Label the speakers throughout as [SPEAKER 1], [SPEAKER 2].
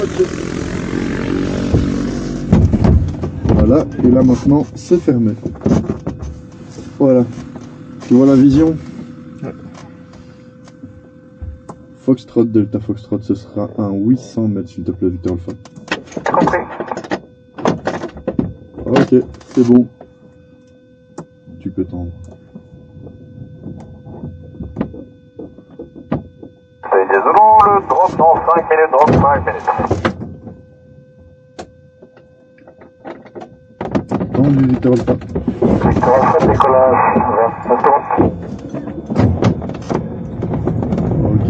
[SPEAKER 1] Ok. Voilà, et là maintenant c'est fermé. Voilà. Tu vois la vision?
[SPEAKER 2] Ouais.
[SPEAKER 1] Foxtrot, Delta Foxtrot, ce sera un 800 mètres s'il te plaît, Victor Alpha.
[SPEAKER 3] Compris.
[SPEAKER 1] Ok, c'est bon. Tu peux tendre.
[SPEAKER 3] C'est des Zulu, le drop dans 5 minutes, drop 5 minutes.
[SPEAKER 1] Tendu, Victor Alpha.
[SPEAKER 3] Victor Alpha, décollage, 29 secondes.
[SPEAKER 1] Ok.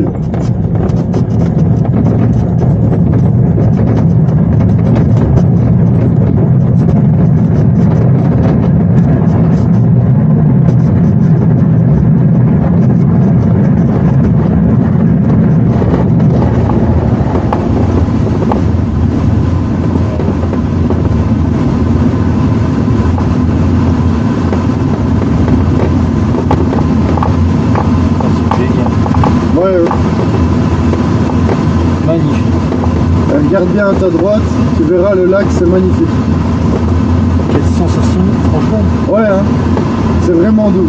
[SPEAKER 2] Magnifique.
[SPEAKER 1] Regarde bien à ta droite, tu verras le lac, c'est magnifique.
[SPEAKER 2] Quelle sensation, franchement.
[SPEAKER 1] Ouais, hein, c'est vraiment doux.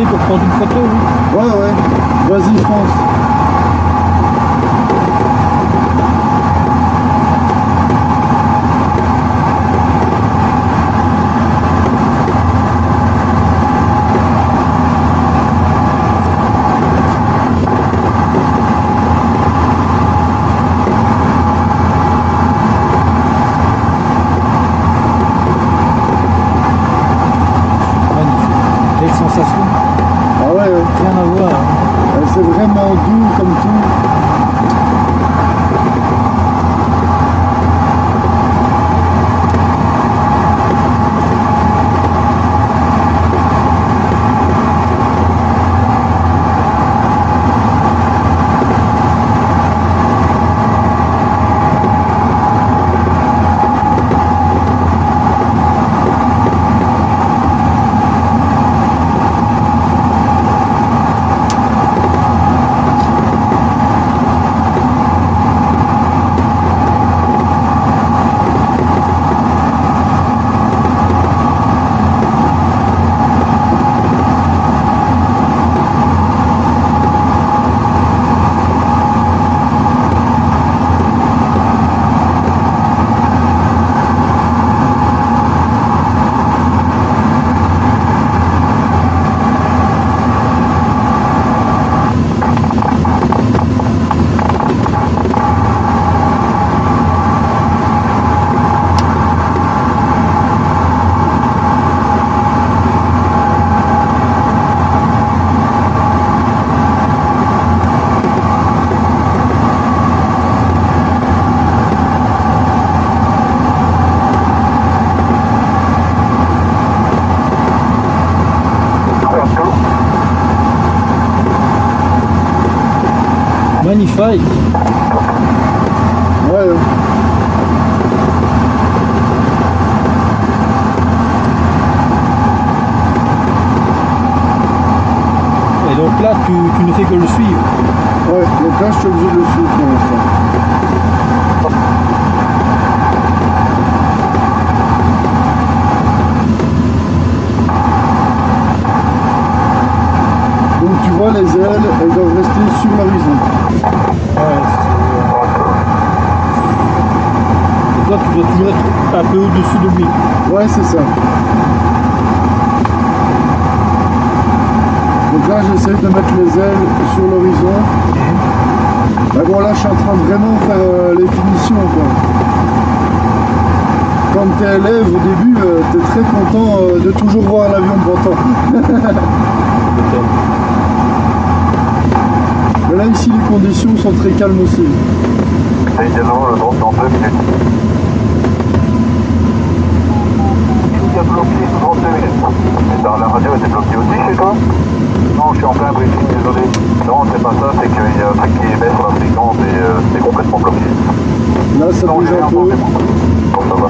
[SPEAKER 2] Pour prendre une photo, oui.
[SPEAKER 1] Ouais, vas-y, fonce.
[SPEAKER 2] Magnifique. Quelle sensation.
[SPEAKER 1] Ah ouais,
[SPEAKER 2] Rien à voir. Hein.
[SPEAKER 1] c'est vraiment doux comme tout.
[SPEAKER 2] Magnifique.
[SPEAKER 1] Ouais.
[SPEAKER 2] Et donc là, tu ne fais que le suivre.
[SPEAKER 1] Ouais, donc là, je suis obligé de le suivre pour l'instant. Donc tu vois, les ailes, elles doivent rester sur l'horizon.
[SPEAKER 2] Ouais, et toi, tu dois toujours être un peu au-dessus de lui.
[SPEAKER 1] Ouais, c'est ça. Donc là, j'essaie de mettre les ailes sur l'horizon. Mais bon, là, je suis en train de vraiment faire les finitions, quoi. Quand tu es élève, au début, tu es très content de toujours voir l'avion devant toi. Mais là, ici, les conditions sont très calmes aussi.
[SPEAKER 3] C'est également le drop dans 2 minutes.
[SPEAKER 1] Là, ça
[SPEAKER 3] Non,
[SPEAKER 1] bouge
[SPEAKER 3] j'ai
[SPEAKER 1] un
[SPEAKER 3] rien
[SPEAKER 1] peu.
[SPEAKER 3] entendu. Bon, ça va.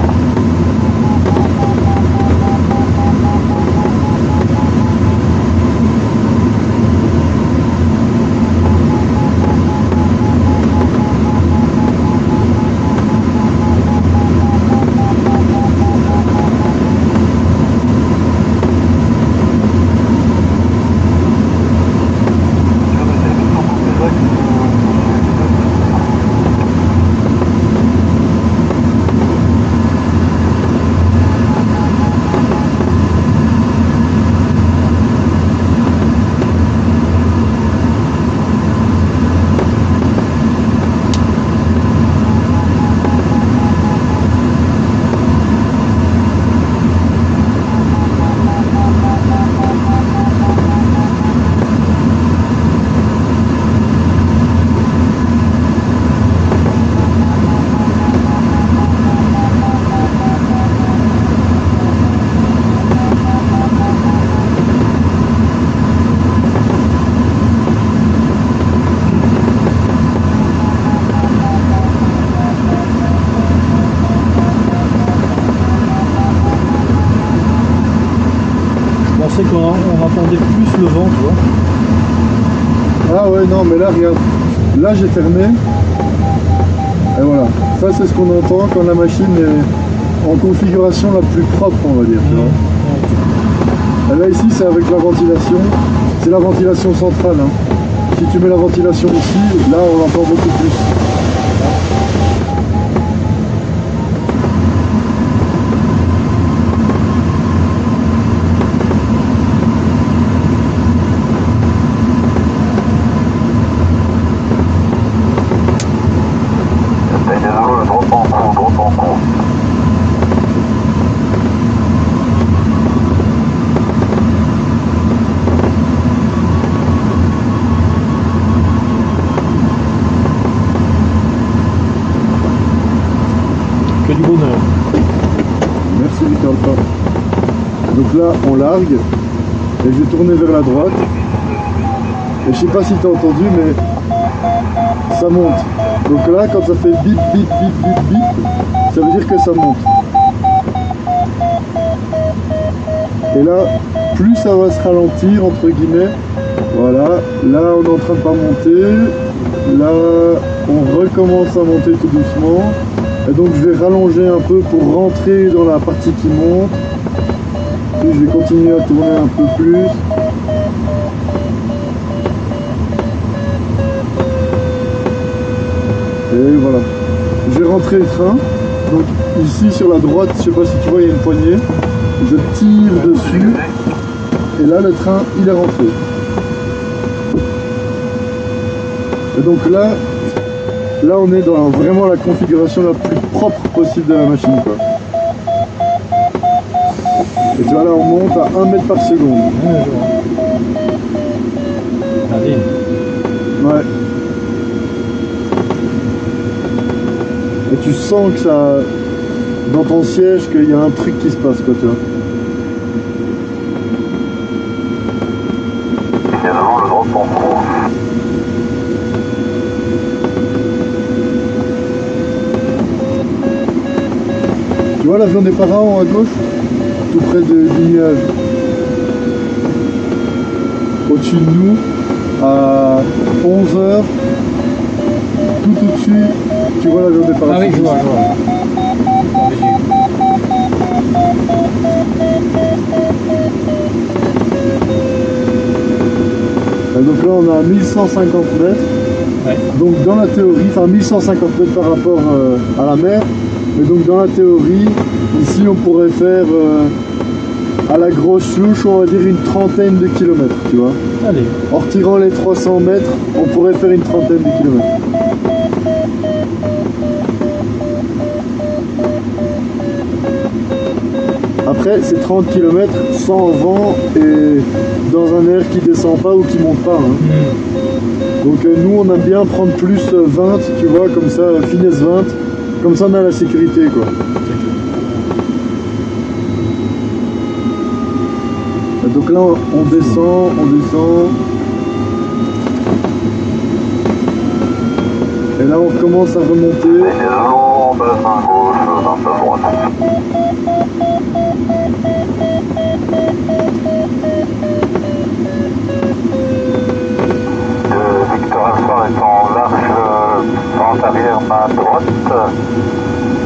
[SPEAKER 2] Je pensais qu'on entendait plus le vent, tu vois.
[SPEAKER 1] Ah ouais, non, mais là, regarde. Là, j'ai fermé. Et voilà. Ça, c'est ce qu'on entend quand la machine est en configuration la plus propre, on va dire. Tu vois. Et là, ici, c'est avec la ventilation. C'est la ventilation centrale. Hein. Si tu mets la ventilation ici, là, on l'entend beaucoup plus.
[SPEAKER 3] Désolé, drop en cours, drop en cours.
[SPEAKER 2] Que du bonheur.
[SPEAKER 1] Merci, Victor Alpha. Donc là, on largue. Et je vais tourner vers la droite. Et je sais pas si tu as entendu, mais ça monte. Donc là, quand ça fait bip, bip, bip, bip, bip, ça veut dire que ça monte. Et là, plus ça va se ralentir, entre guillemets. Voilà, là, on est en train de pas monter. Là, on recommence à monter tout doucement. Et donc, je vais rallonger un peu pour rentrer dans la partie qui monte. Puis, je vais continuer à tourner un peu plus. Et voilà. Je vais rentrer le train. Donc ici sur la droite, je sais pas si tu vois, il y a une poignée. Je tire dessus. Et là, le train, il est rentré. Et donc là, on est dans vraiment la configuration la plus propre possible de la machine, quoi. Et tu vois, là, on monte à 1 mètre par seconde.
[SPEAKER 2] Ouais, je vois. Allez.
[SPEAKER 1] Ouais. Et tu sens que ça, dans ton siège, qu'il y a un truc qui se passe, quoi, tu vois.
[SPEAKER 3] Désolé, le drop en cours.
[SPEAKER 1] Tu vois l'avion des pharaons à gauche, tout près du nuage. Au-dessus de nous, à 11h, tout au-dessus, tu vois l'avion des pharaons.
[SPEAKER 2] Ah oui, je vois, je vois.
[SPEAKER 1] Et donc là, on est à 1150 mètres.
[SPEAKER 2] Ouais.
[SPEAKER 1] Donc dans la théorie, enfin 1150 mètres par rapport à la mer. Mais donc dans la théorie, ici on pourrait faire à la grosse louche, on va dire une trentaine de kilomètres, tu vois.
[SPEAKER 2] Allez.
[SPEAKER 1] En retirant les 300 mètres, on pourrait faire une trentaine de kilomètres. Après, c'est 30 km sans vent et dans un air qui descend pas ou qui monte pas. Hein. Donc nous, on aime bien prendre plus 20, tu vois, comme ça, finesse 20. Comme ça, on a la sécurité, quoi. Et donc là, on descend. Et là, on commence à remonter.
[SPEAKER 3] Désolé, base main gauche, 29 droite. Victor Alpha est en large vente arrière main droite.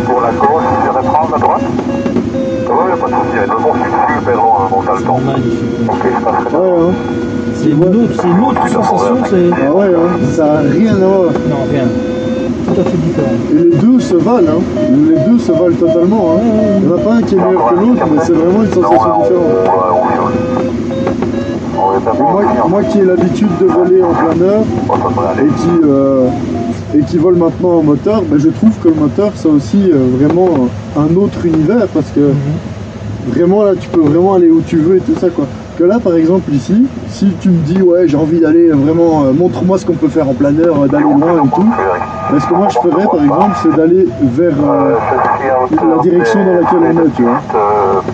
[SPEAKER 3] Pour la gauche, je vais prendre la droite. Oui, pas de souci, le vent c'est super loin, bon, t'as le temps.
[SPEAKER 2] Magnifique.
[SPEAKER 3] Ok, je passerai.
[SPEAKER 1] Ouais, hein.
[SPEAKER 2] C'est une autre sensation, c'est...
[SPEAKER 1] Ah ouais, hein. Ça n'a rien à voir.
[SPEAKER 2] Non, rien. Tout à fait différent.
[SPEAKER 1] Et les deux se valent, hein. Les deux se valent totalement, hein. Il n'y en a pas un qui est meilleur que l'autre, mais c'est vraiment une sensation différente. Et moi qui ai l'habitude de voler en planeur et qui vole maintenant en moteur, ben je trouve que le moteur c'est aussi vraiment un autre univers parce que vraiment là tu peux vraiment aller où tu veux et tout ça quoi. Que là par exemple ici, si tu me dis ouais j'ai envie d'aller vraiment, montre-moi ce qu'on peut faire en planeur, d'aller loin et tout, ben, ce que moi je ferais par exemple c'est d'aller vers la direction dans laquelle on est tu vois.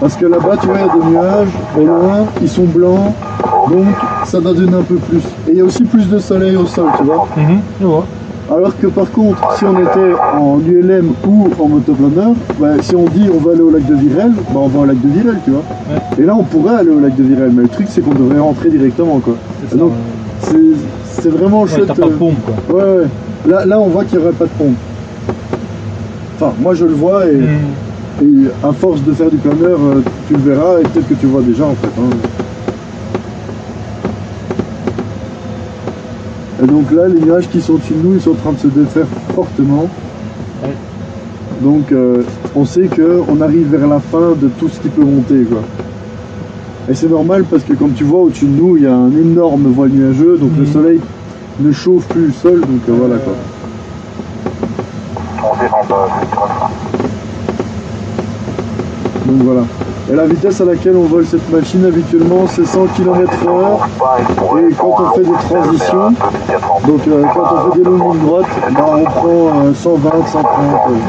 [SPEAKER 1] Parce que là-bas tu vois il y a des nuages, au loin ils sont blancs, donc ça donne un peu plus. Et il y a aussi plus de soleil au sol tu vois.
[SPEAKER 2] Je vois.
[SPEAKER 1] Alors que par contre, si on était en ULM ou en motoplaneur, bah, si on dit on va aller au lac de Virel, bah, on va au lac de Virel, tu vois.
[SPEAKER 2] Ouais.
[SPEAKER 1] Et là, on pourrait aller au lac de Virel, mais le truc, c'est qu'on devrait rentrer directement, quoi.
[SPEAKER 2] C'est
[SPEAKER 1] Et donc, c'est vraiment
[SPEAKER 2] ouais,
[SPEAKER 1] chouette.
[SPEAKER 2] t'as pas de pompe, quoi.
[SPEAKER 1] Ouais, ouais. Là, on voit qu'il n'y aurait pas de pompe. Enfin, moi, je le vois, et à force de faire du planeur, tu le verras, et peut-être que tu vois déjà, en fait. Hein. Et donc là, les nuages qui sont au-dessus de nous, ils sont en train de se défaire fortement.
[SPEAKER 2] Ouais.
[SPEAKER 1] Donc on sait qu'on arrive vers la fin de tout ce qui peut monter, quoi. Et c'est normal parce que comme tu vois au-dessus de nous, il y a un énorme voile nuageux, donc le soleil ne chauffe plus le sol, donc voilà quoi.
[SPEAKER 3] On descend pas, Victor Alpha.
[SPEAKER 1] Donc voilà. Et la vitesse à laquelle on vole cette machine habituellement, c'est 100 km/h. Et quand on fait des transitions, donc quand on fait des longues lignes droites, bah, on prend 120, 130.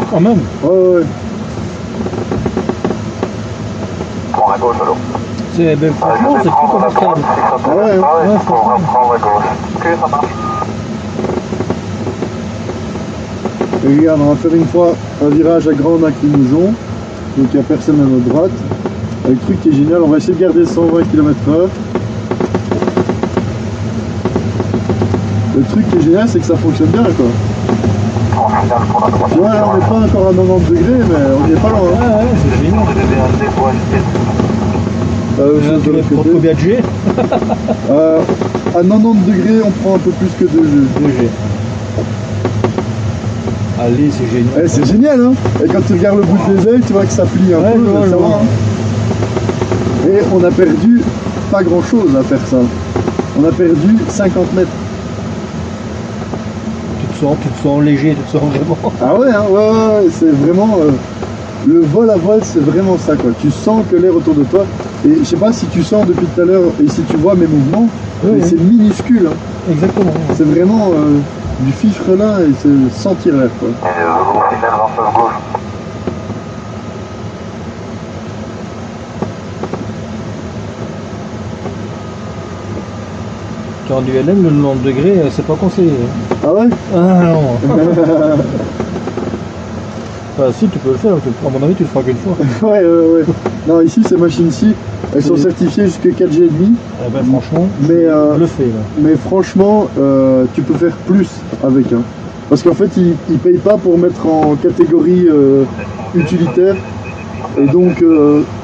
[SPEAKER 2] Quand même.
[SPEAKER 1] Ouais.
[SPEAKER 3] Prends la gauche alors.
[SPEAKER 2] Ben, franchement, c'est plus confortable.
[SPEAKER 1] Ouais,
[SPEAKER 3] il faut reprendre la gauche. Ok, ça marche.
[SPEAKER 1] Et regarde, on va faire une fois un virage à grand inclinaison. Donc il n'y a personne à notre droite. Et le truc qui est génial, on va essayer de garder 120 km/h. Le truc qui est génial, c'est que ça fonctionne bien quoi.
[SPEAKER 3] En finale pour la droite.
[SPEAKER 1] Ouais, on n'est pas encore à 90 degrés, mais on n'y est pas loin. Hein.
[SPEAKER 2] Ouais, c'est génial. Tu vas prendre combien de G?
[SPEAKER 1] À 90 degrés, on prend un peu plus que 2 G.
[SPEAKER 2] 2 G. Allez, c'est génial.
[SPEAKER 1] Eh, c'est génial, hein. Et quand tu regardes le bout des ailes, tu vois que ça plie un peu,
[SPEAKER 2] je
[SPEAKER 1] ça
[SPEAKER 2] vois.
[SPEAKER 1] va, hein. Et on a perdu pas grand chose à faire ça. On a perdu 50 mètres.
[SPEAKER 2] Tu te sens léger, tu te sens vraiment.
[SPEAKER 1] Ah ouais, hein, ouais, c'est vraiment... le vol à voile, c'est vraiment ça, quoi. Tu sens que l'air autour de toi. Et je sais pas si tu sens depuis tout à l'heure, et si tu vois mes mouvements, mais c'est minuscule, hein.
[SPEAKER 2] Exactement.
[SPEAKER 1] C'est vraiment du fifrelin et c'est sentir l'air, quoi.
[SPEAKER 3] Et au final, dans ce gauche.
[SPEAKER 2] Quand du LM, le 90 degrés, c'est pas conseillé.
[SPEAKER 1] Ah ouais?
[SPEAKER 2] Ah non. Enfin, si, tu peux le faire, à mon avis, tu le feras qu'une fois.
[SPEAKER 1] Ouais. Non, ici, ces machines-ci, elles sont certifiées jusqu'à 4G et demi.
[SPEAKER 2] Eh ben, franchement,
[SPEAKER 1] Mais,
[SPEAKER 2] je le fais là.
[SPEAKER 1] mais franchement, tu peux faire plus avec. Hein. Parce qu'en fait, ils payent pas pour mettre en catégorie utilitaire. Et donc,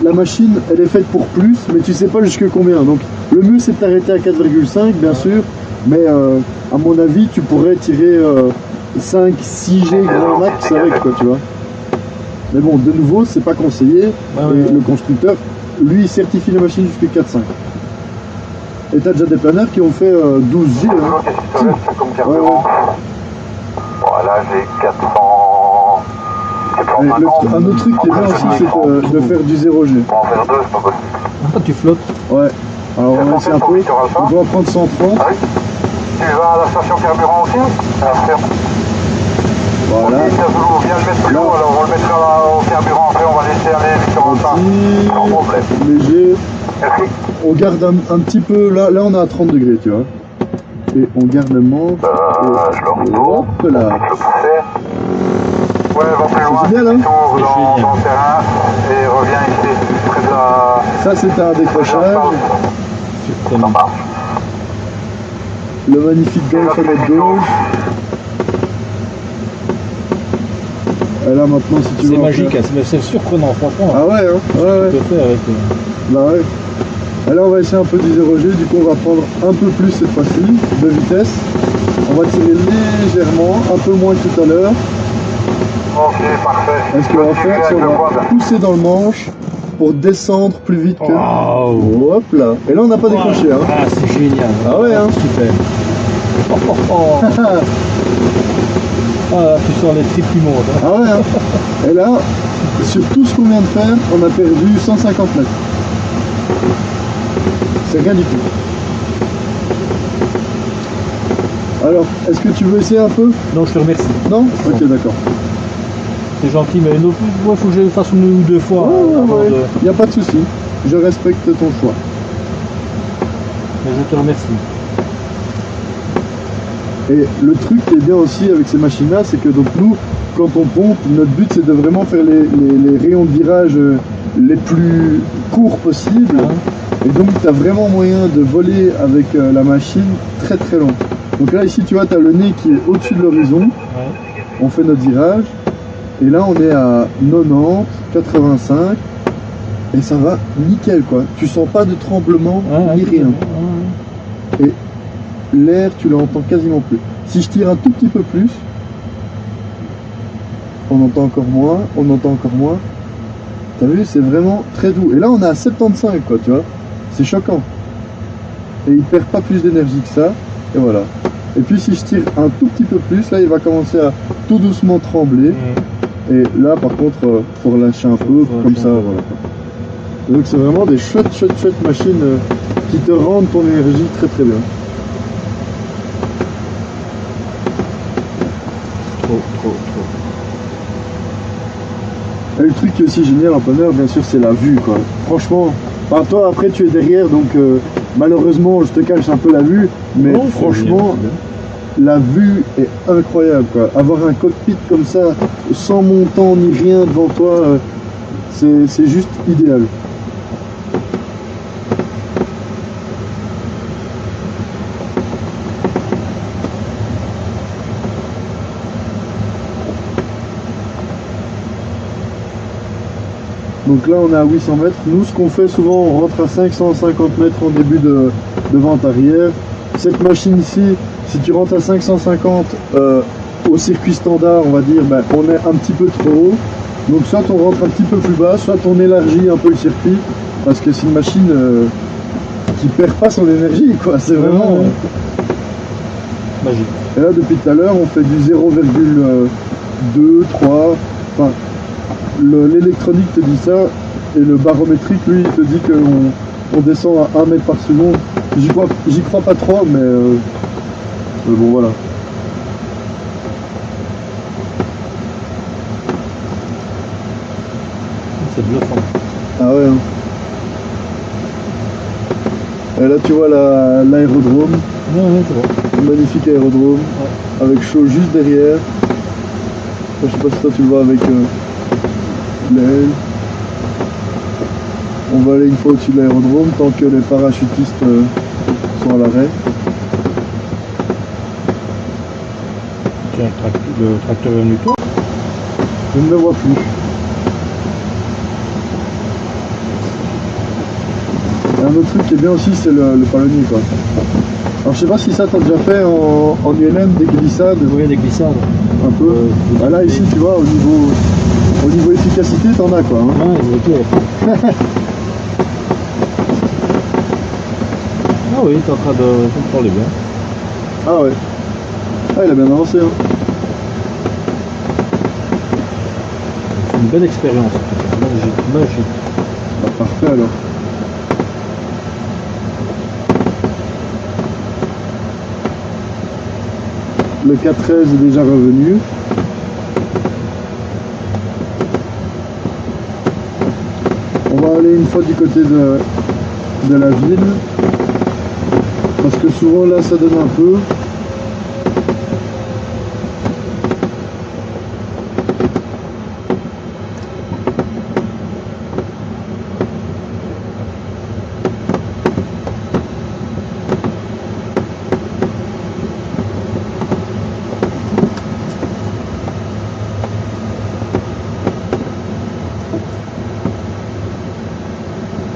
[SPEAKER 1] la machine, elle est faite pour plus, mais tu sais pas jusque combien. Donc, le mieux, c'est de t'arrêter à 4,5, bien sûr. Mais à mon avis, tu pourrais tirer 5, 6G grand max avec, quoi, tu vois. Mais bon, de nouveau, c'est pas conseillé. Et le constructeur, lui, il certifie les machines jusqu'à 4,5. Et t'as déjà des planeurs qui ont fait 12G. Hein.
[SPEAKER 3] C'est comme carburant. Voilà, j'ai 400.
[SPEAKER 1] Et un autre truc qui est bien aussi, c'est de faire du 0G.
[SPEAKER 3] Pour en faire 2, c'est pas possible.
[SPEAKER 2] Ah, tu flottes.
[SPEAKER 1] Ouais. Alors on va essayer un peu. On doit prendre 130.
[SPEAKER 3] Ah oui. Tu vas à la station carburant aussi?
[SPEAKER 1] Voilà.
[SPEAKER 3] Ok, Kazoo, viens le mettre plus haut, alors on le mettra au carburant, après on va laisser aller Victor Alpha. Sans problème.
[SPEAKER 1] Léger.
[SPEAKER 3] Merci.
[SPEAKER 1] On garde un petit peu. Là on est à 30 degrés, tu vois. Et on garde le manche.
[SPEAKER 3] Je le retourne.
[SPEAKER 1] Hop là.
[SPEAKER 3] Je le poussais. Ouais, va plus loin,
[SPEAKER 1] génial, hein?
[SPEAKER 3] tour dans le terrain et reviens ici, près de la...
[SPEAKER 1] Ça, c'était un décrochage.
[SPEAKER 3] Ça marche.
[SPEAKER 1] Le magnifique golf à notre gauche. Et là, maintenant, si tu veux...
[SPEAKER 2] C'est
[SPEAKER 1] en
[SPEAKER 2] magique,
[SPEAKER 1] faire-
[SPEAKER 2] hein, c'est surprenant, franchement.
[SPEAKER 1] Ah ouais, hein? Ouais, ouais.
[SPEAKER 2] Tu peux faire avec.
[SPEAKER 1] Bah ouais. Alors on va essayer un peu d'y déroger, du coup on va prendre un peu plus cette fois-ci de vitesse. On va tirer légèrement, un peu moins que tout à l'heure.
[SPEAKER 3] Ok, parfait.
[SPEAKER 1] Et ce qu'on va faire, c'est qu'on va pousser dans le manche pour descendre plus vite que...
[SPEAKER 2] Waouh.
[SPEAKER 1] Hop là. Et là on n'a pas décroché. Hein.
[SPEAKER 2] Ah, c'est génial.
[SPEAKER 1] Ah ouais, hein.
[SPEAKER 2] Super. Oh, oh, oh. Ah, tu sors les tripes du monde. Hein.
[SPEAKER 1] Ah ouais, hein. Et là, sur tout ce qu'on vient de faire, on a perdu 150 mètres. C'est rien du tout. Alors, est-ce que tu veux essayer un peu?
[SPEAKER 2] Non, je te remercie.
[SPEAKER 1] Non? Ok, d'accord.
[SPEAKER 2] C'est gentil, mais il faut que je le fasse une ou deux fois. Avant
[SPEAKER 1] Ouais.
[SPEAKER 2] de-
[SPEAKER 1] Il n'y a pas de souci. Je respecte ton choix.
[SPEAKER 2] Mais je te remercie.
[SPEAKER 1] Et le truc qui est bien aussi avec ces machines-là, c'est que donc nous, quand on pompe, notre but c'est de vraiment faire les rayons de virage les plus courts possibles.
[SPEAKER 2] Hein.
[SPEAKER 1] Et donc tu as vraiment moyen de voler avec la machine très très long. Donc là ici tu vois, tu as le nez qui est au-dessus de l'horizon.
[SPEAKER 2] Ouais.
[SPEAKER 1] On fait notre virage. Et là on est à 90, 85. Et ça va nickel quoi. Tu sens pas de tremblement ni rien. Et l'air, tu l'entends quasiment plus. Si je tire un tout petit peu plus, on entend encore moins, on entend encore moins. T'as vu, c'est vraiment très doux. Et là, on est à 75, quoi, tu vois. C'est choquant. Et il perd pas plus d'énergie que ça. Et voilà. Et puis, si je tire un tout petit peu plus, là, il va commencer à tout doucement trembler. Et là, par contre, faut relâcher un peu, comme ça, voilà. Donc, c'est vraiment des chouettes machines qui te rendent ton énergie très très bien.
[SPEAKER 2] Trop.
[SPEAKER 1] Et le truc qui est aussi génial en plein air, bien sûr, c'est la vue, quoi. Franchement, par toi, après, tu es derrière, donc malheureusement, je te cache un peu la vue, mais
[SPEAKER 2] Non, c'est
[SPEAKER 1] franchement, la vue est incroyable, quoi. Avoir un cockpit comme ça, sans montant ni rien devant toi, c'est juste idéal. Donc là on est à 800 mètres. Nous ce qu'on fait souvent, on rentre à 550 mètres en début de vente arrière. Cette machine ici, si tu rentres à 550 au circuit standard, on va dire, ben, on est un petit peu trop haut. Donc soit on rentre un petit peu plus bas, soit on élargit un peu le circuit. Parce que c'est une machine qui perd pas son énergie, quoi. C'est vraiment...
[SPEAKER 2] Magique.
[SPEAKER 1] Et là depuis tout à l'heure on fait du 0,2, 3, enfin l'électronique te dit ça et le barométrique lui il te dit qu'on descend à 1 mètre par seconde. J'y crois pas trop mais bon voilà.
[SPEAKER 2] C'est bluffant.
[SPEAKER 1] Ah ouais hein. Et là tu vois l'aérodrome,
[SPEAKER 2] Ouais, c'est bon.
[SPEAKER 1] un magnifique aérodrome avec chaud juste derrière. Je sais pas si toi tu le vois avec l'aile. On va aller une fois au-dessus de l'aérodrome tant que les parachutistes sont à l'arrêt.
[SPEAKER 2] Tiens, le tracteur est venu toi.
[SPEAKER 1] Je ne le vois plus. Et un autre truc qui est bien aussi, c'est le palonnier quoi. Alors je sais pas si ça t'as déjà fait en ULM, des glissades,
[SPEAKER 2] Oui, des glissades.
[SPEAKER 1] un peu. Bah là ici tu vois, au niveau efficacité t'en as quoi. Hein.
[SPEAKER 2] Ouais, ok. Ah oui, t'es en train de contrôler bien.
[SPEAKER 1] Ah ouais. Ah il a bien avancé hein.
[SPEAKER 2] C'est une belle expérience. Magique.
[SPEAKER 1] Bah, parfait alors. Le 413 est déjà revenu. On va aller une fois du côté de la ville. Parce que souvent là ça donne un peu.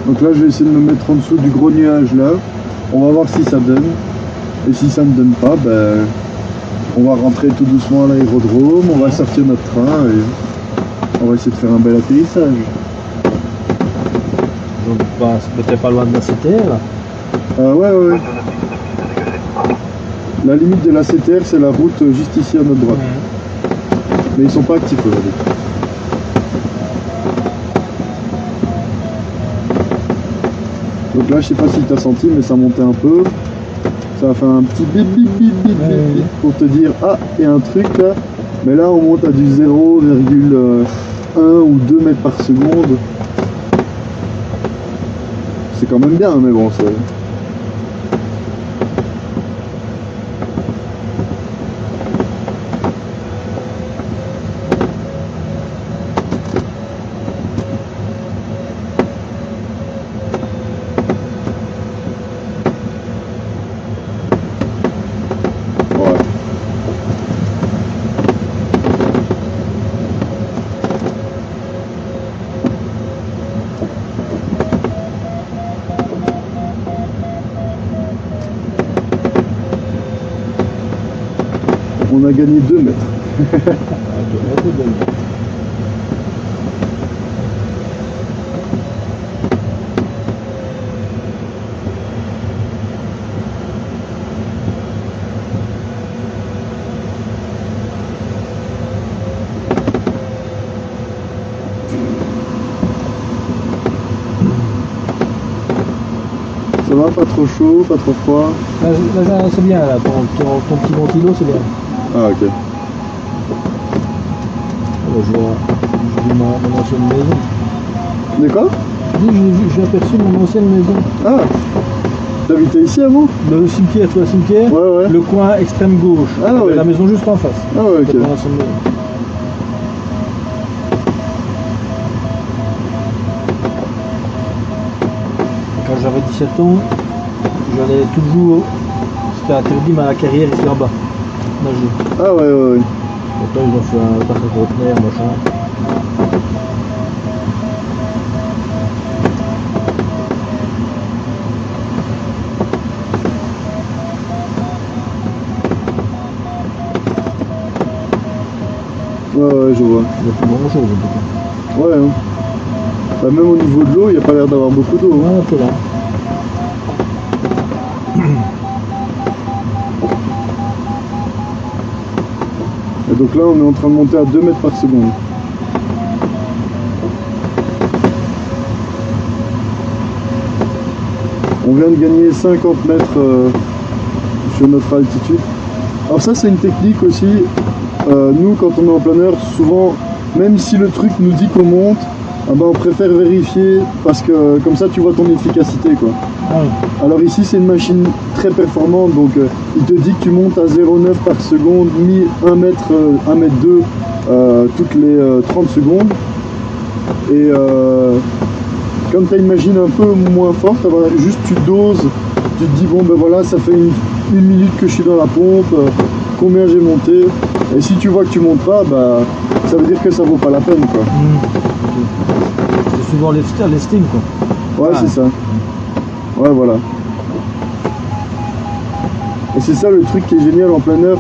[SPEAKER 1] Donc là je vais essayer de me mettre en dessous du gros nuage là. On va voir si ça donne. Et si ça ne donne pas, ben, on va rentrer tout doucement à l'aérodrome, on va sortir notre train et on va essayer de faire un bel atterrissage.
[SPEAKER 2] Donc peut-être pas loin de la CTR là.
[SPEAKER 1] Ouais. La limite de la CTR c'est la route juste ici à notre droite. Mais ils sont pas actifs aujourd'hui. Donc là je sais pas si tu as senti mais ça montait un peu. Ça va faire un petit bip bip bip bip bip pour te dire ah il y a un truc là. Mais là on monte à du 0,1 ou 2 mètres par seconde. C'est quand même bien mais bon c'est... On a gagné 2 mètres. Ça va, pas trop chaud, pas trop froid.
[SPEAKER 2] Là c'est bien là, ton petit ventilo c'est bien.
[SPEAKER 1] Ah ok.
[SPEAKER 2] J'ai vu mon ancienne maison.
[SPEAKER 1] De quoi?
[SPEAKER 2] J'ai aperçu mon ancienne maison.
[SPEAKER 1] Ah, t'habitais ici avant?
[SPEAKER 2] Le cimetière, tu vois le cimetière?
[SPEAKER 1] Ouais.
[SPEAKER 2] Le coin extrême gauche.
[SPEAKER 1] Ah ouais.
[SPEAKER 2] La maison juste en face.
[SPEAKER 1] Ah ouais, ok.
[SPEAKER 2] Mon ancienne maison. Quand j'avais 17 ans, j'allais toujours, c'était interdit mais à la carrière ici en bas, nager.
[SPEAKER 1] Ah ouais.
[SPEAKER 2] Maintenant ils ont fait un parc conteneur, machin.
[SPEAKER 1] Ouais, je vois.
[SPEAKER 2] Il n'y a plus grand chose en tout cas.
[SPEAKER 1] Ouais, hein. Bah, même au niveau de l'eau, il n'y a pas l'air d'avoir beaucoup d'eau. Hein.
[SPEAKER 2] Ouais, un peu là.
[SPEAKER 1] Et donc là, on est en train de monter à 2 mètres par seconde. On vient de gagner 50 mètres sur notre altitude. Alors ça, c'est une technique aussi. Nous, quand on est en planeur, souvent, même si le truc nous dit qu'on monte, on préfère vérifier parce que comme ça, tu vois ton efficacité, quoi.
[SPEAKER 2] Ah oui.
[SPEAKER 1] Alors ici, c'est une machine très performante, donc il te dit que tu montes à 0,9 par seconde, mis 1 mètre 2 toutes les 30 secondes. Et quand tu as une machine un peu moins forte, juste tu doses, tu te dis bon ben voilà, ça fait une minute que je suis dans la pompe, combien j'ai monté. Et si tu vois que tu montes pas, bah, ça veut dire que ça vaut pas la peine, quoi.
[SPEAKER 2] C'est souvent l'estime quoi.
[SPEAKER 1] Ouais, c'est ça. Ouais, voilà. Et c'est ça le truc qui est génial en planeur,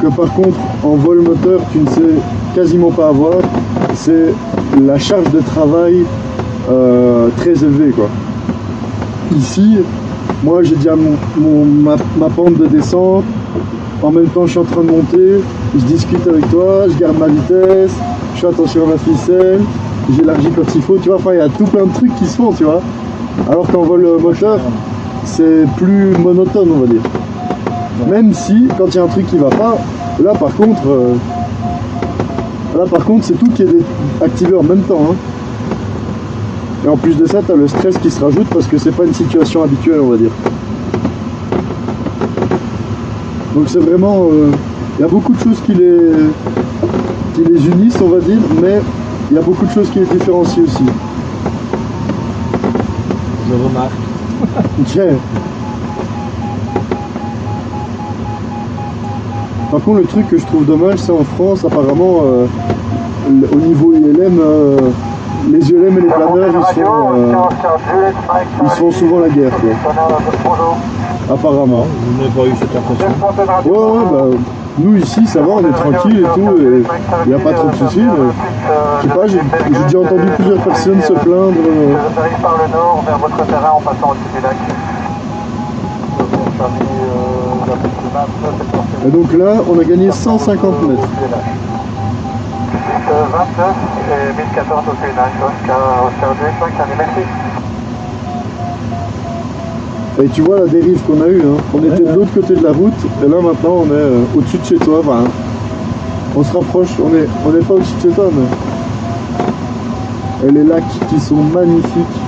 [SPEAKER 1] que par contre en vol moteur tu ne sais quasiment pas avoir, c'est la charge de travail très élevée, quoi. Ici, moi j'ai déjà ma pente de descente, en même temps je suis en train de monter, je discute avec toi, je garde ma vitesse, je fais attention à ma ficelle, j'élargis quand il faut, tu vois, enfin il y a tout plein de trucs qui se font, tu vois. Alors qu'en vol moteur, c'est plus monotone, on va dire. Même si, quand il y a un truc qui va pas, là par contre, c'est tout qui est activé en même temps. Hein. Et en plus de ça, tu as le stress qui se rajoute parce que c'est pas une situation habituelle, on va dire. Donc c'est vraiment, il y a beaucoup de choses qui les unissent, on va dire, mais il y a beaucoup de choses qui les différencient aussi.
[SPEAKER 2] Je remarque.
[SPEAKER 1] Tiens. Par contre, le truc que je trouve dommage, c'est en France, apparemment, au niveau ILM, les désolé, mais les planeurs, ils se font souvent la guerre, quoi. Apparemment.
[SPEAKER 2] Je n'ai pas eu cette impression.
[SPEAKER 1] Ouais, bah, nous ici, ça va, on est tranquille et tout, et il n'y a pas trop de soucis, mais je sais pas, j'ai déjà entendu plusieurs personnes se plaindre.
[SPEAKER 3] Je arrive par le nord vers votre terrain en passant au-dessus du lac.
[SPEAKER 1] Et donc là, on a gagné 150 mètres.
[SPEAKER 3] 29 et 1014 au-dessus du lac, Oscar 2, 5, merci.
[SPEAKER 1] Et tu vois la dérive qu'on a eue, hein. On était de l'autre côté de la route, et là maintenant on est au-dessus de chez toi, enfin, on se rapproche, on n'est pas au-dessus de chez toi, mais... Et les lacs qui sont magnifiques.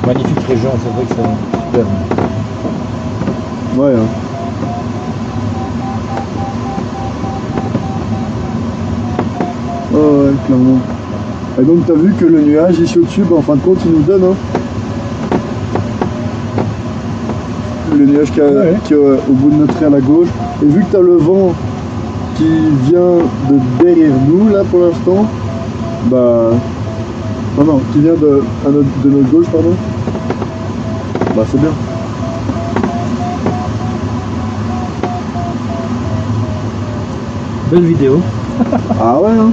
[SPEAKER 2] Magnifique région, c'est vrai que c'est super.
[SPEAKER 1] Ouais, hein. Oh ouais, clairement. Et donc t'as vu que le nuage ici au-dessus, bah, en fin de compte il nous donne hein, le nuage qui est au bout de notre aile à gauche. Et vu que t'as le vent qui vient de derrière nous là pour l'instant, bah non, qui vient de notre gauche pardon, bah c'est bien.
[SPEAKER 2] Belle vidéo.
[SPEAKER 1] Ah ouais hein.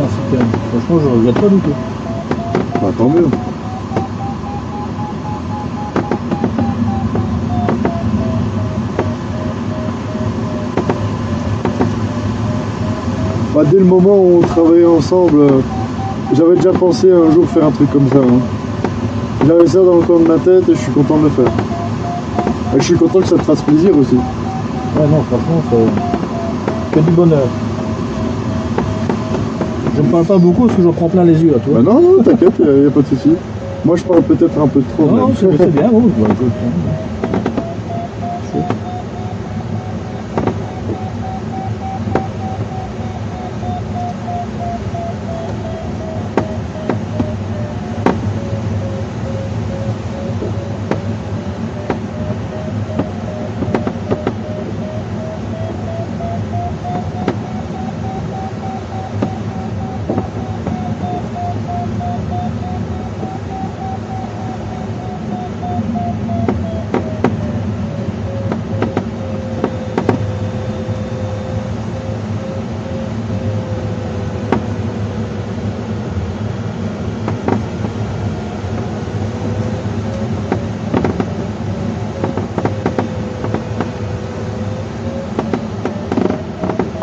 [SPEAKER 2] Ah, super. Franchement, je regrette pas du tout.
[SPEAKER 1] Bah tant mieux. Bah, dès le moment où on travaillait ensemble, j'avais déjà pensé un jour faire un truc comme ça. Hein. J'avais ça dans le coin de ma tête et je suis content de le faire. Et je suis content que ça te fasse plaisir aussi.
[SPEAKER 2] Ouais, non, franchement, c'est que du bonheur. Je ne parle pas beaucoup parce que j'en prends plein les yeux à toi.
[SPEAKER 1] Bah non, non, t'inquiète, y a pas de souci. Moi je parle peut-être un peu trop.
[SPEAKER 2] Non,
[SPEAKER 1] même.
[SPEAKER 2] c'est bien, oh, bah, écoute, hein.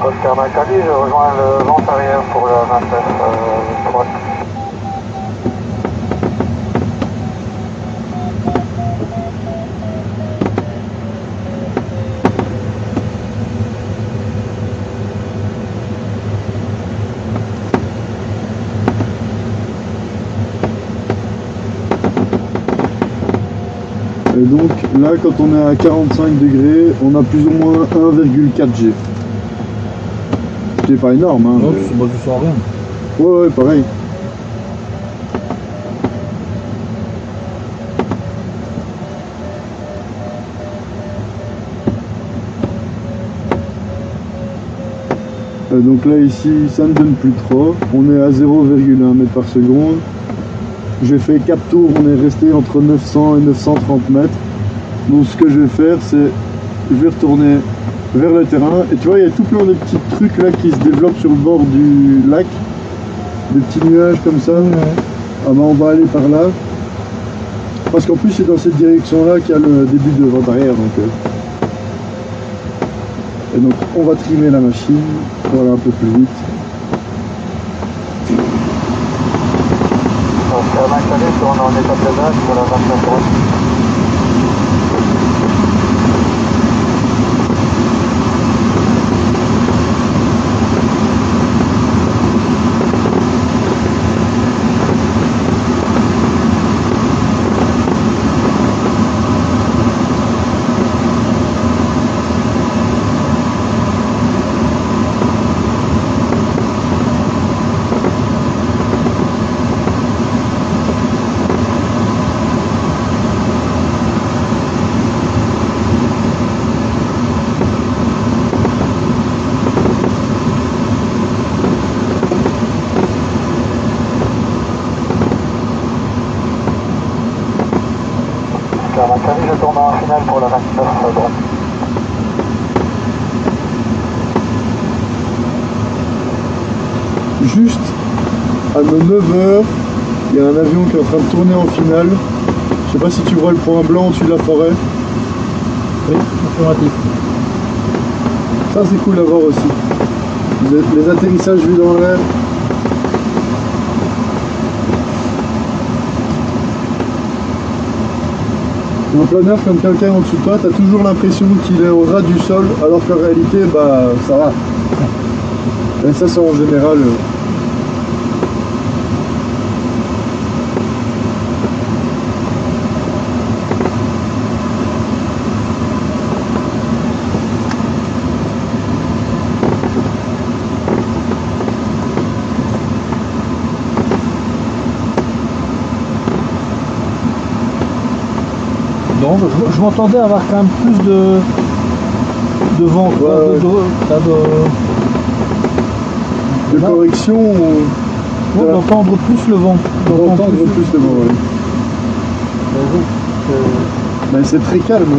[SPEAKER 3] Oscar Macali, je rejoins le vent arrière pour le 29 droite.
[SPEAKER 1] Et donc là quand on est à 45 degrés, on a plus ou moins 1,4 G. C'est pas énorme hein.
[SPEAKER 2] Non, moi je sens rien.
[SPEAKER 1] Ouais, pareil. Donc là ici ça ne donne plus trop, on est à 0,1 mètre par seconde. J'ai fait 4 tours, on est resté entre 900 et 930 mètres. Donc ce que je vais faire c'est, je vais retourner vers le terrain et tu vois il y a tout plein de petits trucs là qui se développent sur le bord du lac. Des petits nuages comme ça. Ah ben on va aller par là. Parce qu'en plus c'est dans cette direction là qu'il y a le début de vent arrière. Et donc on va trimer la machine pour aller un peu plus vite.
[SPEAKER 3] Oscar Macali, on est en état de base pour la 29 droite. Salut, je tourne en finale pour la 29 à droite.
[SPEAKER 1] Juste à nos 9h, il y a un avion qui est en train de tourner en finale. Je sais pas si tu vois le point blanc au-dessus de la forêt.
[SPEAKER 2] Oui, affirmatif.
[SPEAKER 1] Ça c'est cool à voir aussi. Les atterrissages vus dans l'air. Un planeur comme quelqu'un en dessous de toi, tu as toujours l'impression qu'il est au ras du sol, alors qu'en réalité, bah ça va. Et ça c'est en général.
[SPEAKER 2] Donc je m'entendais avoir quand même plus de vent, quoi,
[SPEAKER 1] Ouais, de correction ou
[SPEAKER 2] ouais, d'entendre plus le vent.
[SPEAKER 1] d'entendre plus le vent, ouais. Mais c'est très calme.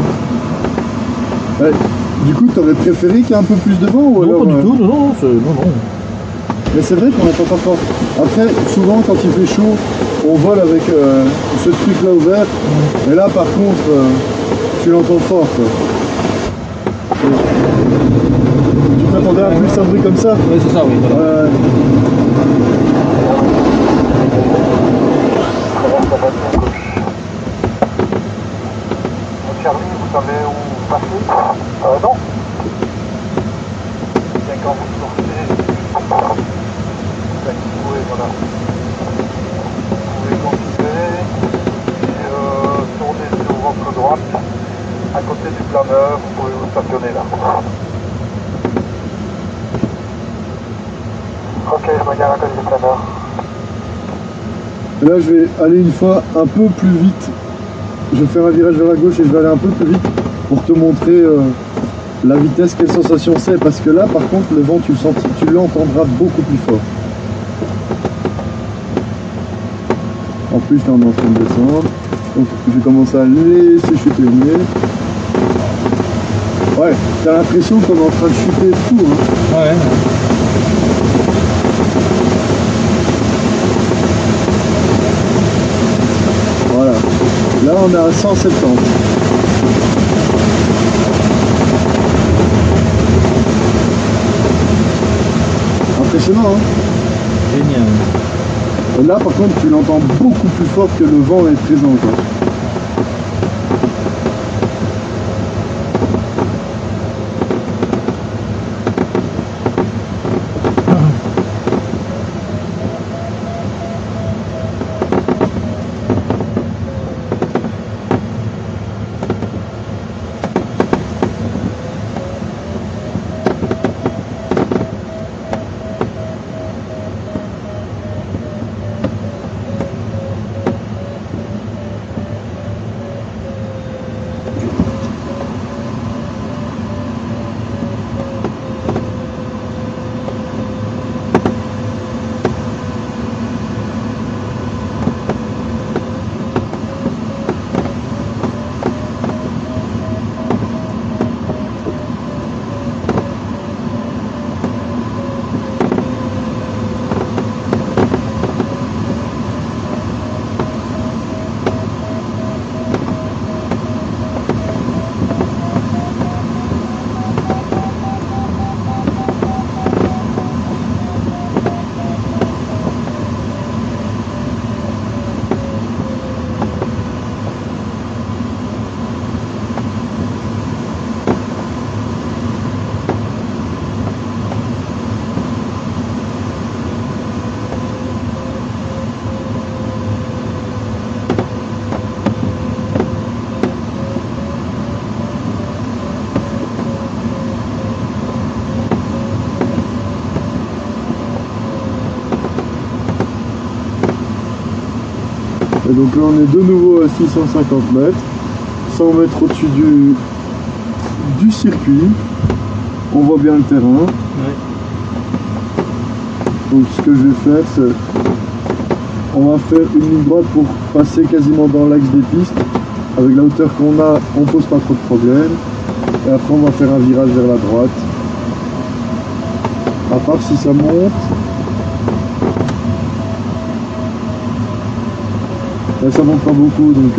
[SPEAKER 1] Ouais. Du coup, tu aurais préféré qu'il y ait un peu plus de vent ou
[SPEAKER 2] Non,
[SPEAKER 1] alors,
[SPEAKER 2] pas du tout, non.
[SPEAKER 1] Mais c'est vrai qu'on n'entend pas fort. Après, souvent quand il fait chaud, on vole avec ce truc là ouvert. Et là par contre, tu l'entends fort, quoi. Tu t'attendais à plus un bruit comme ça?
[SPEAKER 2] Oui, c'est ça, oui. Voilà.
[SPEAKER 3] Charlie, vous savez où passer? Non. Bien quand vous sortez, vous pouvez, voilà. Vous pouvez continuer et tourner sur votre droite. À côté du planeur, vous pouvez vous stationner là. Ok, je me gare à côté du planeur.
[SPEAKER 1] Et là je vais aller une fois un peu plus vite. Je vais faire un virage vers la gauche et je vais aller un peu plus vite pour te montrer la vitesse, quelle sensation c'est. Parce que là par contre le vent tu l'entendras beaucoup plus fort. En plus là on est en train de descendre. Donc je vais commencer à laisser chuter le nez. Ouais, t'as l'impression qu'on est en train de chuter tout, hein.
[SPEAKER 2] Ouais.
[SPEAKER 1] Voilà. Là on est à 170. Impressionnant, hein.
[SPEAKER 2] Génial.
[SPEAKER 1] Et là par contre tu l'entends beaucoup plus fort que le vent est présent, quoi. Et donc là on est de nouveau à 650 mètres, 100 mètres au-dessus du circuit. On voit bien le terrain.
[SPEAKER 2] Ouais.
[SPEAKER 1] Donc ce que je vais faire, c'est on va faire une ligne droite pour passer quasiment dans l'axe des pistes Avec la hauteur qu'on a, on pose pas trop de problèmes. Et après on va faire un virage vers la droite. À part si ça monte. Là ça monte pas beaucoup donc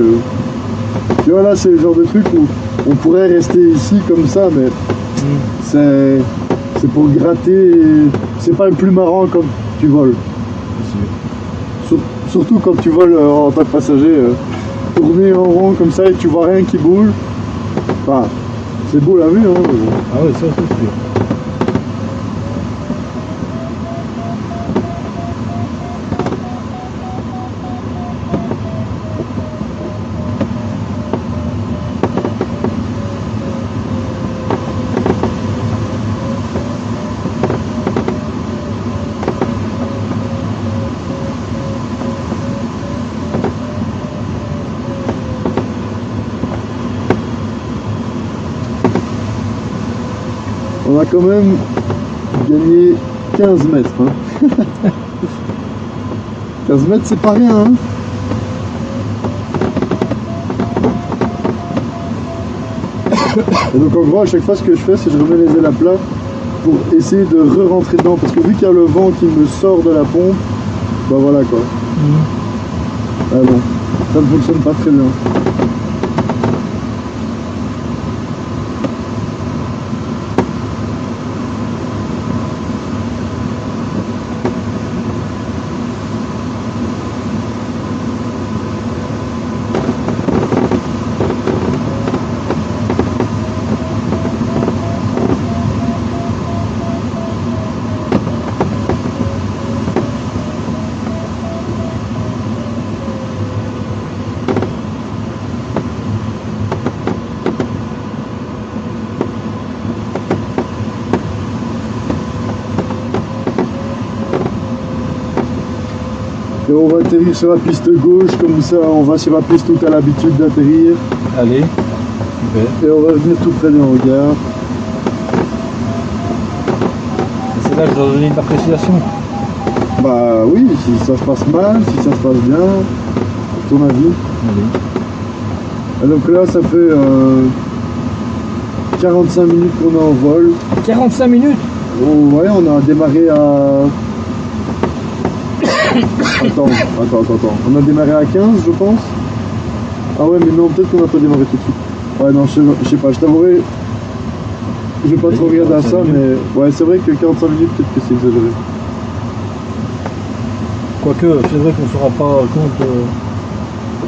[SPEAKER 1] tu vois là c'est le genre de truc où on pourrait rester ici comme ça mais c'est pour gratter, c'est pas le plus marrant quand tu voles. Surtout quand tu voles en tant que passager, tourner en rond comme ça et tu vois rien qui bouge. Enfin, c'est beau la vue hein. Mais bon.
[SPEAKER 2] Ah oui, ça c'est sûr.
[SPEAKER 1] On a quand même gagné 15 mètres. Hein. 15 mètres, c'est pas rien. Hein. Et donc en gros, à chaque fois, ce que je fais, c'est que je remets les ailes à plat pour essayer de re-rentrer dedans. Parce que vu qu'il y a le vent qui me sort de la pompe, bah voilà quoi. Ah bon, ça ne fonctionne pas très bien. Et on va atterrir sur la piste gauche, comme ça on va sur la piste où tu as l'habitude d'atterrir.
[SPEAKER 2] Allez, super.
[SPEAKER 1] Et on va venir tout près du hangar.
[SPEAKER 2] C'est là que je dois donner une appréciation.
[SPEAKER 1] Bah oui, si ça se passe mal, si ça se passe bien, à ton avis.
[SPEAKER 2] Allez.
[SPEAKER 1] Et donc là ça fait 45 minutes qu'on est en vol.
[SPEAKER 2] 45 minutes.
[SPEAKER 1] Oh, ouais, on a démarré à... Attends. On a démarré à 15, je pense. Ah ouais, mais non, peut-être qu'on n'a pas démarré tout de suite. Ouais, non, je sais pas, je t'avouerai. Je vais pas trop regarder à ça, mais ouais, c'est vrai que 45 minutes, peut-être que c'est exagéré.
[SPEAKER 2] Quoique, c'est vrai qu'on ne se rend pas compte.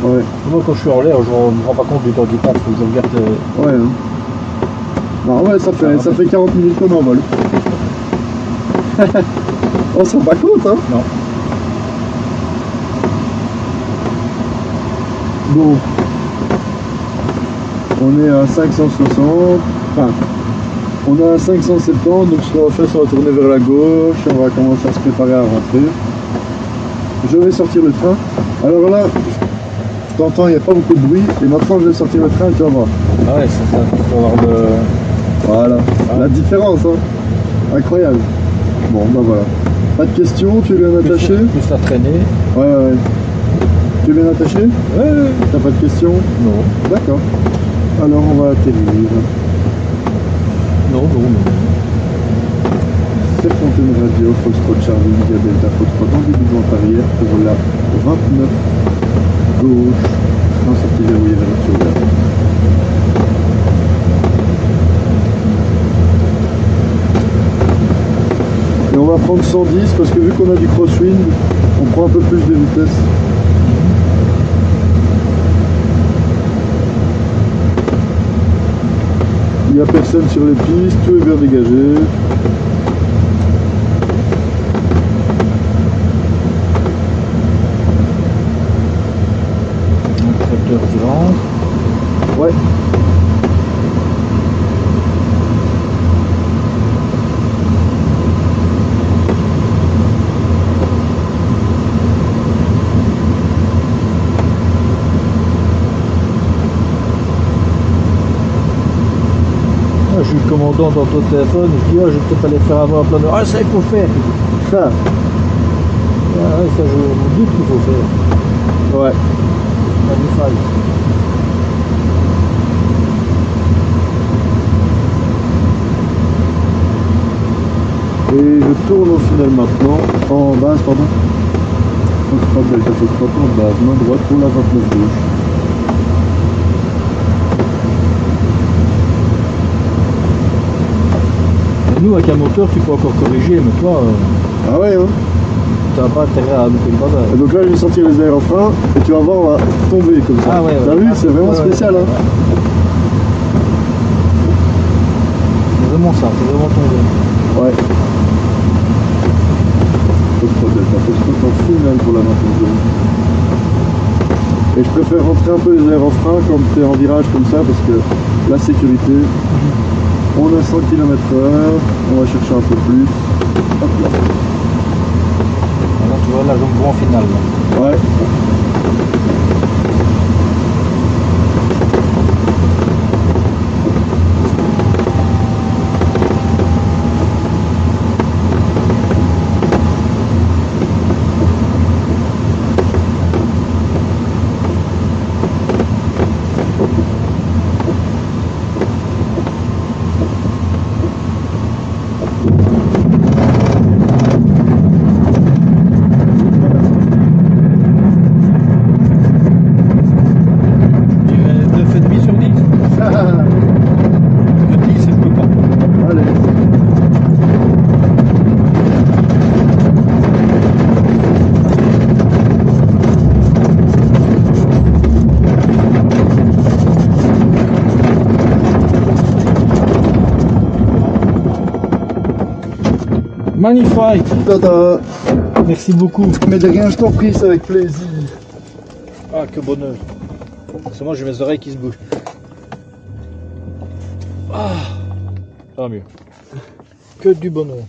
[SPEAKER 1] Ouais.
[SPEAKER 2] Moi, quand je suis en l'air, je ne me rends pas compte du temps qui passe. Faut que je regarde.
[SPEAKER 1] Ouais, hein. Non, ouais, ça fait 40 minutes qu'on est en vol. On se rend pas compte, hein.
[SPEAKER 2] Non.
[SPEAKER 1] Bon, on est à 560, enfin, on est à 570, donc ce qu'on va faire, c'est qu'on va tourner vers la gauche, on va commencer à se préparer à rentrer. Je vais sortir le train. Alors là, t'entends, il n'y a pas beaucoup de bruit, et maintenant je vais sortir le train, tu vas voir.
[SPEAKER 2] Ah ouais, c'est ça, il faut avoir de...
[SPEAKER 1] Voilà, la différence, hein. Incroyable. Bon, ben voilà. Pas de questions, tu es bien attaché?
[SPEAKER 2] Plus la traîner.
[SPEAKER 1] Ouais. Tu es bien attaché?
[SPEAKER 2] Ouais.
[SPEAKER 1] T'as pas de questions?
[SPEAKER 2] Non.
[SPEAKER 1] D'accord. Alors on va atterrir.
[SPEAKER 2] Non.
[SPEAKER 1] Serpentine Radio, Foxtrot Charlie, India Delta, Foxtrot dans le bidon arrière pour la 29 gauche, en sortie verrouillée vers le Tioga. Et on va prendre 110 parce que vu qu'on a du crosswind, on prend un peu plus de vitesse. Il n'y a personne sur les pistes, tout est bien dégagé.
[SPEAKER 2] Tracteur qui rentre.
[SPEAKER 1] Ouais.
[SPEAKER 2] Je suis le commandant dans ton téléphone, je dis je vais peut-être aller faire avoir un plan de... Ah ça il faut faire.
[SPEAKER 1] Ça.
[SPEAKER 2] Ah, ouais, ça je vous dis qu'il faut faire.
[SPEAKER 1] Ouais.
[SPEAKER 2] La faille.
[SPEAKER 1] Et je tourne au final maintenant, en base, pardon. Foxtrot, Delta Foxtrot en base, main droite pour la 29 gauche.
[SPEAKER 2] Nous, avec un moteur, tu peux encore corriger, mais toi,
[SPEAKER 1] Ah ouais, hein.
[SPEAKER 2] tu n'as pas intérêt à louper le bazar.
[SPEAKER 1] Et donc là, je vais sortir les aérofreins et tu vas voir, on va tomber comme ça.
[SPEAKER 2] Ah ouais,
[SPEAKER 1] T'as
[SPEAKER 2] ouais.
[SPEAKER 1] vu,
[SPEAKER 2] Ah,
[SPEAKER 1] c'est vraiment
[SPEAKER 2] ouais,
[SPEAKER 1] spécial.
[SPEAKER 2] ouais,
[SPEAKER 1] Hein.
[SPEAKER 2] C'est vraiment ça, c'est vraiment tombé.
[SPEAKER 1] Ouais. Foxtrot, Delta Foxtrot en finale pour la 29 gauche. Et je préfère rentrer un peu les aérofreins quand tu es en virage comme ça parce que la sécurité, on a 100 km/h, on va chercher un peu plus. Hop là.
[SPEAKER 2] Là, tu vois, là, je me vois en finale. Là.
[SPEAKER 1] Ouais.
[SPEAKER 2] Tu mets 9,5 sur 10 Que 10, je peux pas.
[SPEAKER 1] Allez.
[SPEAKER 2] Magnifique.
[SPEAKER 1] Tada.
[SPEAKER 2] Merci beaucoup.
[SPEAKER 1] Mais de rien, je t'en prie, c'est avec plaisir.
[SPEAKER 2] Ah, que bonheur. C'est moi, j'ai mes oreilles qui se bougent. Ah, tant mieux. Que du bonheur.